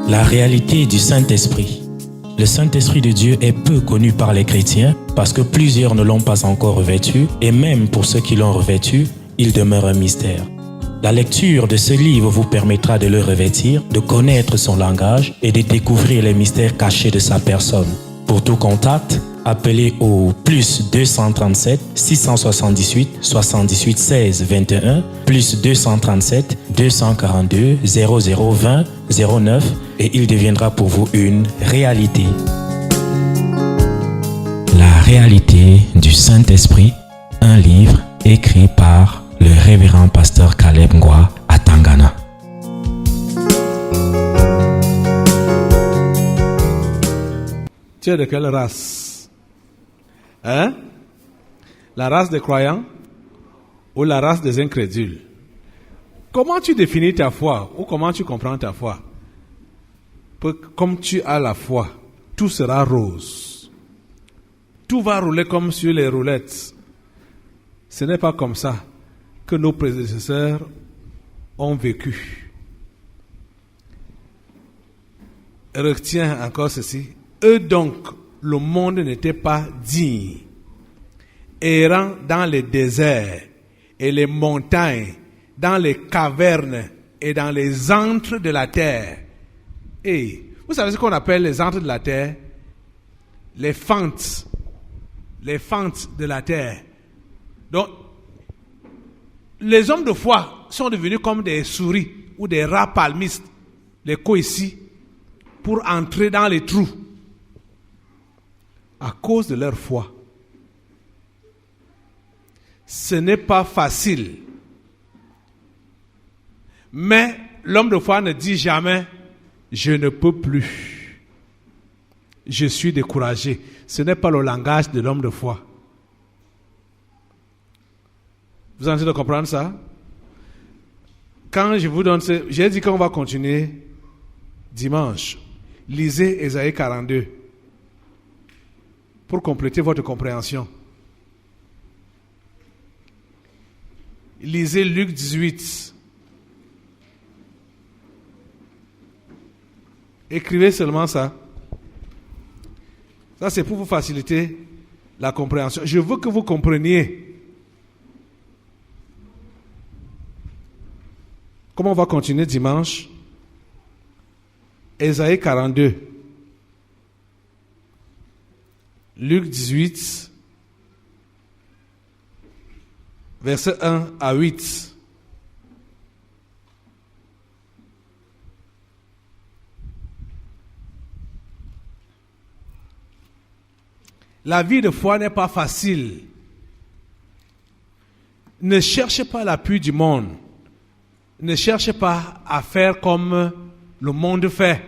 La réalité du Saint-Esprit. Le Saint-Esprit de Dieu est peu connu par les chrétiens parce que plusieurs ne l'ont pas encore revêtu et même pour ceux qui l'ont revêtu, il demeure un mystère. La lecture de ce livre vous permettra de le revêtir, de connaître son langage et de découvrir les mystères cachés de sa personne. Pour tout contact, appelez au plus 237 678 78 16 21 plus 237 242 0020 09 et il deviendra pour vous une réalité. La réalité du Saint-Esprit, un livre écrit par le révérend pasteur Caleb Ngwa à Tangana. Tu es de quelle race? Hein? La race des croyants ou la race des incrédules? Comment tu définis ta foi ou comment tu comprends ta foi? Comme tu as la foi, tout sera rose. Tout va rouler comme sur les roulettes. Ce n'est pas comme ça que nos prédécesseurs ont vécu. Retiens encore ceci. Eux donc, le monde n'était pas digne, errant dans les déserts et les montagnes, dans les cavernes et dans les antres de la terre. Et vous savez ce qu'on appelle les antres de la terre? Les fentes de la terre. Donc, les hommes de foi sont devenus comme des souris ou des rats palmistes, les coïcis, pour entrer dans les trous. À cause de leur foi. Ce n'est pas facile. Mais l'homme de foi ne dit jamais « je ne peux plus ». Je suis découragé. Ce n'est pas le langage de l'homme de foi. Vous êtes en train de comprendre ça? Quand je vous donne j'ai dit qu'on va continuer dimanche. Lisez Ésaïe 42. Pour compléter votre compréhension. Lisez Luc 18. Écrivez seulement ça. Ça, c'est pour vous faciliter la compréhension. Je veux que vous compreniez. Comment on va continuer dimanche? Ésaïe 42. Luc 18, versets 1 à 8. La vie de foi n'est pas facile. Ne cherchez pas l'appui du monde. Ne cherchez pas à faire comme le monde fait.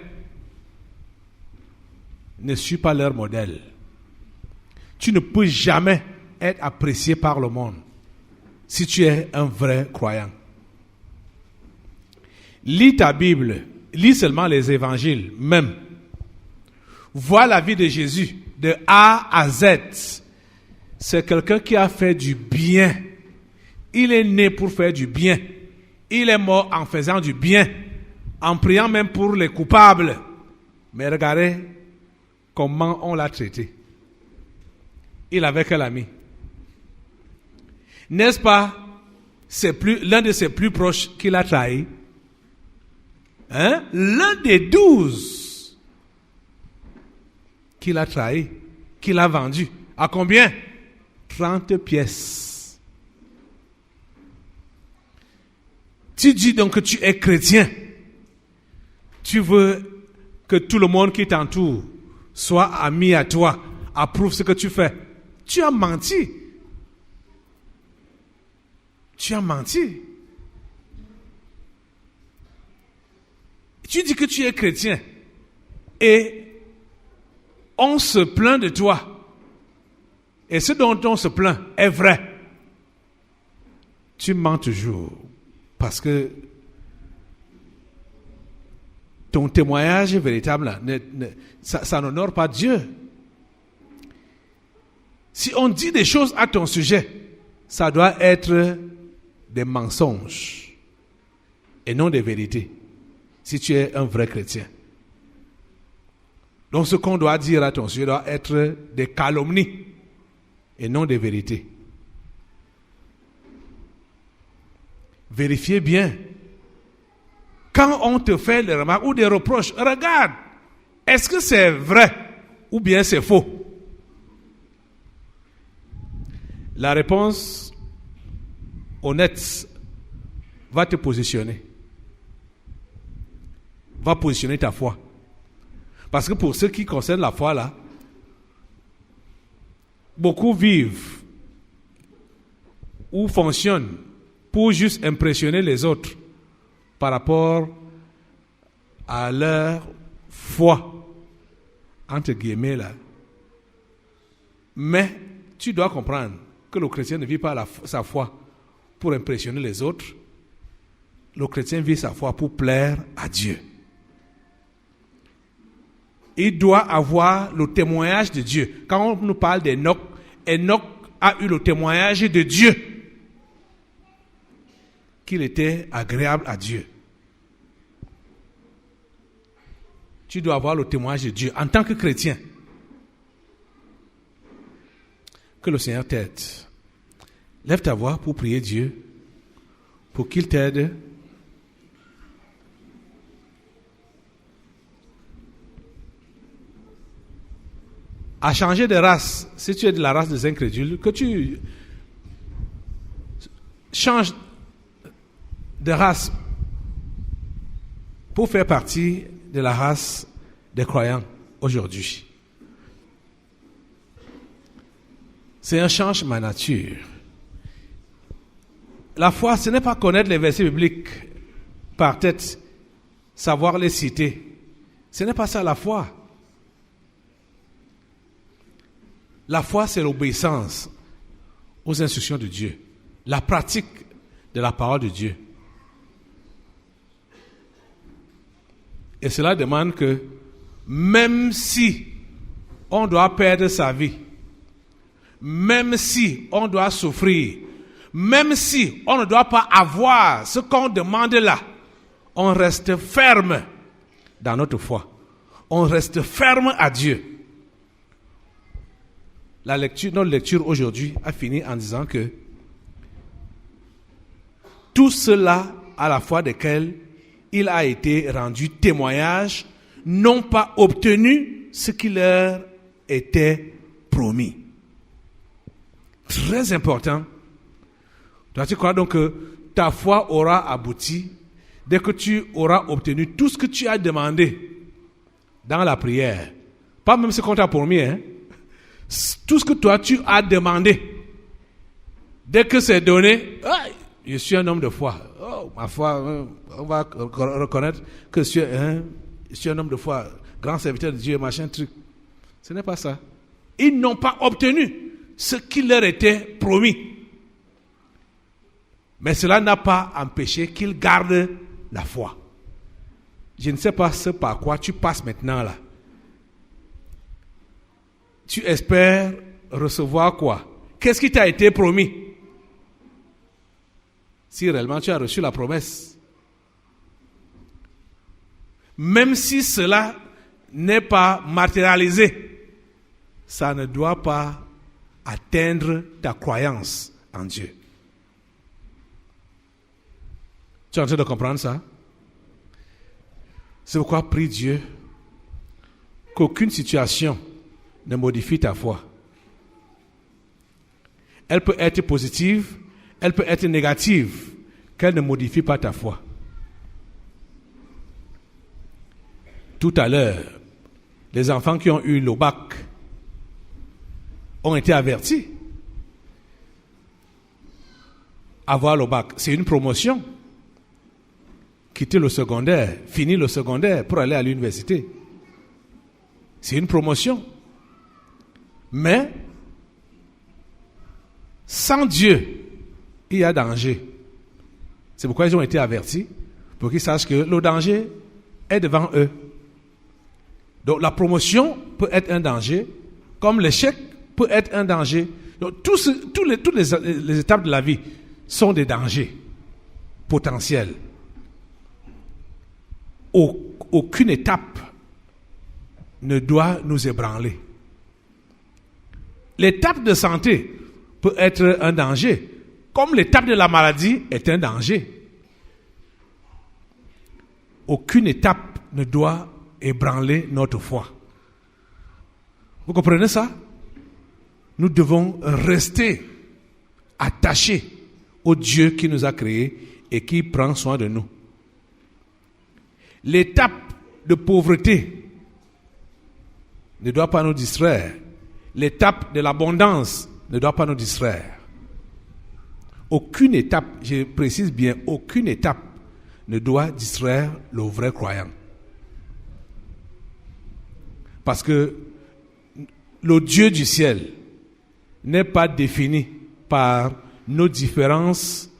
Ne suis pas leur modèle. Tu ne peux jamais être apprécié par le monde si tu es un vrai croyant. Lis ta Bible, lis seulement les évangiles même. Vois la vie de Jésus de A à Z. C'est quelqu'un qui a fait du bien. Il est né pour faire du bien. Il est mort en faisant du bien, en priant même pour les coupables. Mais regardez comment on l'a traité. Il avait quel ami? N'est-ce pas l'un de ses plus proches qui l'a trahi? Hein? L'un des 12 qui l'a trahi, qui l'a vendu. À combien? 30 pièces. Tu dis donc que tu es chrétien. Tu veux que tout le monde qui t'entoure soit ami à toi, approuve ce que tu fais. Tu as menti. Tu as menti. Tu dis que tu es chrétien et on se plaint de toi. Et ce dont on se plaint est vrai. Tu mens toujours parce que ton témoignage véritable, ça n'honore pas Dieu. Si on dit des choses à ton sujet, ça doit être des mensonges et non des vérités. Si tu es un vrai chrétien. Donc ce qu'on doit dire à ton sujet doit être des calomnies et non des vérités. Vérifiez bien. Quand on te fait des remarques ou des reproches, regarde, est-ce que c'est vrai ou bien c'est faux? La réponse honnête va te positionner. Va positionner ta foi. Parce que pour ce qui concerne la foi là, beaucoup vivent ou fonctionnent pour juste impressionner les autres par rapport à leur foi, entre guillemets là. Mais tu dois comprendre que le chrétien ne vit pas sa foi pour impressionner les autres. Le chrétien vit sa foi pour plaire à Dieu. Il doit avoir le témoignage de Dieu. Quand on nous parle d'Enoch, Enoch a eu le témoignage de Dieu qu'il était agréable à Dieu. Tu dois avoir le témoignage de Dieu en tant que chrétien. Que le Seigneur t'aide. Lève ta voix pour prier Dieu, pour qu'il t'aide à changer de race. Si tu es de la race des incrédules, que tu changes de race pour faire partie de la race des croyants aujourd'hui. Seigneur, change ma nature. La foi, ce n'est pas connaître les versets bibliques par tête, savoir les citer. Ce n'est pas ça la foi. La foi, c'est l'obéissance aux instructions de Dieu, la pratique de la parole de Dieu. Et cela demande que, même si on doit perdre sa vie, même si on doit souffrir, même si on ne doit pas avoir ce qu'on demande là, on reste ferme dans notre foi. On reste ferme à Dieu. Notre lecture aujourd'hui a fini en disant que tout cela à la foi desquels il a été rendu témoignage, n'ont pas obtenu ce qui leur était promis. Très important. Dois-tu croire donc que ta foi aura abouti dès que tu auras obtenu tout ce que tu as demandé dans la prière. Pas même ce qu'on t'a promis, hein. Tout ce que toi tu as demandé. Dès que c'est donné, je suis un homme de foi. Oh, ma foi, on va reconnaître que je suis un homme de foi, grand serviteur de Dieu, machin truc. Ce n'est pas ça. Ils n'ont pas obtenu ce qui leur était promis. Mais cela n'a pas empêché qu'ils gardent la foi. Je ne sais pas ce par quoi tu passes maintenant là. Tu espères recevoir quoi? Qu'est-ce qui t'a été promis? Si réellement tu as reçu la promesse. Même si cela n'est pas matérialisé, ça ne doit pas atteindre ta croyance en Dieu. Tu es en train de comprendre ça? C'est pourquoi prie Dieu qu'aucune situation ne modifie ta foi. Elle peut être positive, elle peut être négative, qu'elle ne modifie pas ta foi. Tout à l'heure, les enfants qui ont eu le bac ont été avertis. Avoir le bac, c'est une promotion. Quitter le secondaire, finir le secondaire pour aller à l'université. C'est une promotion. Mais, sans Dieu, il y a danger. C'est pourquoi ils ont été avertis, pour qu'ils sachent que le danger est devant eux. Donc la promotion peut être un danger, comme l'échec peut être un danger. Donc toutes les étapes de la vie sont des dangers potentiels. Aucune étape ne doit nous ébranler. L'étape de santé peut être un danger, comme l'étape de la maladie est un danger. Aucune étape ne doit ébranler notre foi. Vous comprenez ça? Nous devons rester attachés au Dieu qui nous a créés et qui prend soin de nous. L'étape de pauvreté ne doit pas nous distraire. L'étape de l'abondance ne doit pas nous distraire. Aucune étape, je précise bien, aucune étape ne doit distraire le vrai croyant. Parce que le Dieu du ciel n'est pas défini par nos différences,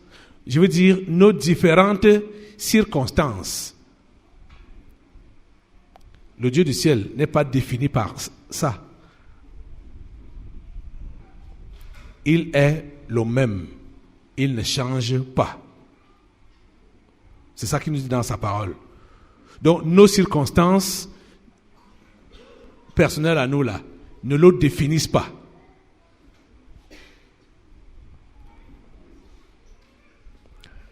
je veux dire nos différentes circonstances. Le Dieu du ciel n'est pas défini par ça. Il est le même. Il ne change pas. C'est ça qu'il nous dit dans sa parole. Donc, nos circonstances personnelles à nous, là, ne le définissent pas.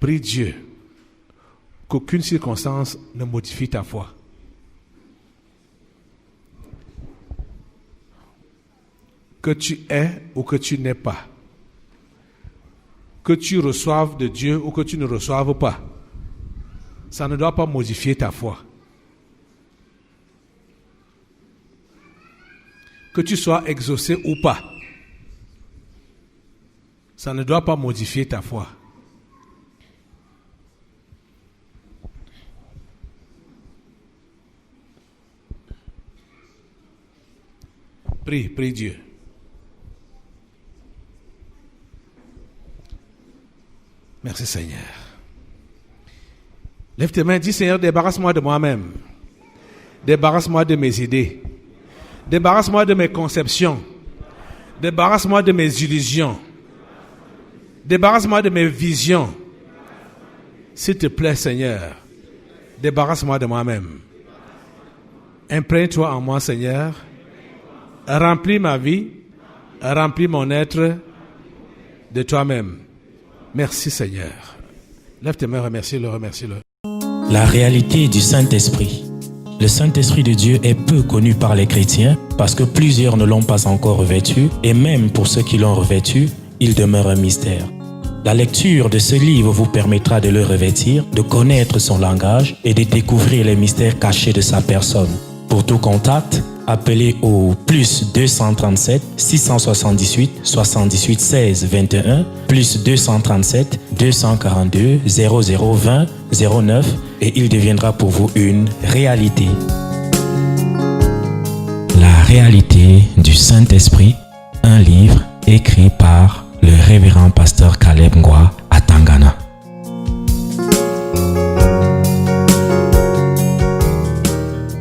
Prie Dieu qu'aucune circonstance ne modifie ta foi. Que tu aies ou que tu n'aies pas. Que tu reçoives de Dieu ou que tu ne reçoives pas. Ça ne doit pas modifier ta foi. Que tu sois exaucé ou pas. Ça ne doit pas modifier ta foi. Prie Dieu. Merci Seigneur. Lève tes mains, dis Seigneur, débarrasse-moi de moi-même. Débarrasse-moi de mes idées. Débarrasse-moi de mes conceptions. Débarrasse-moi de mes illusions. Débarrasse-moi de mes visions. S'il te plaît Seigneur, débarrasse-moi de moi-même. Imprègne-toi en moi Seigneur. Remplis ma vie. Remplis mon être de toi-même. Merci Seigneur. Lève tes mains, remercie-le. La réalité du Saint-Esprit. Le Saint-Esprit de Dieu est peu connu par les chrétiens parce que plusieurs ne l'ont pas encore revêtu et même pour ceux qui l'ont revêtu, il demeure un mystère. La lecture de ce livre vous permettra de le revêtir, de connaître son langage et de découvrir les mystères cachés de sa personne. Pour tout contact, appelez au plus 237 678 78 16 21 plus 237 242 0020 09 et il deviendra pour vous une réalité. La réalité du Saint-Esprit, un livre écrit par le révérend pasteur Caleb Ngwa à Tangana.